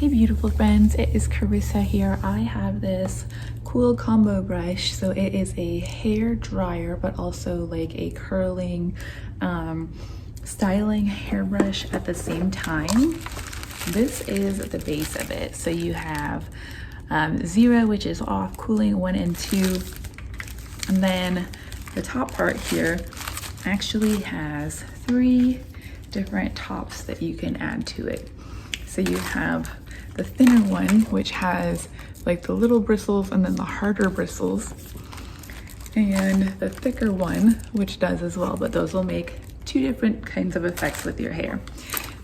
Hey beautiful friends, it is Carissa here. I have this cool combo brush. So it is a hair dryer, but also like a curling, styling hairbrush at the same time. This is the base of it. So you have 0, which is off, cooling 1 and 2. And then the top part here actually has 3 different tops that you can add to it. So you have the thinner one, which has like the little bristles and then the harder bristles, and the thicker one, which does as well, but those will make 2 different kinds of effects with your hair.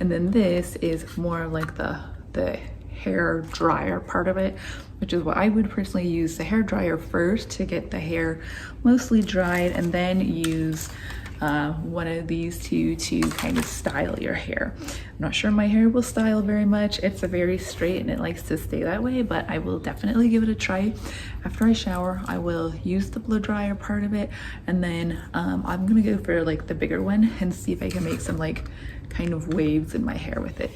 And then this is more like the hair dryer part of it, which is what I would personally use the hair dryer first to get the hair mostly dried, and then use one of these 2 to kind of style your hair. I'm not sure my hair will style very much. It's a very straight and it likes to stay that way, but I will definitely give it a try. After I shower, I will use the blow dryer part of it, and then I'm gonna go for like the bigger one and see if I can make some like kind of waves in my hair with it.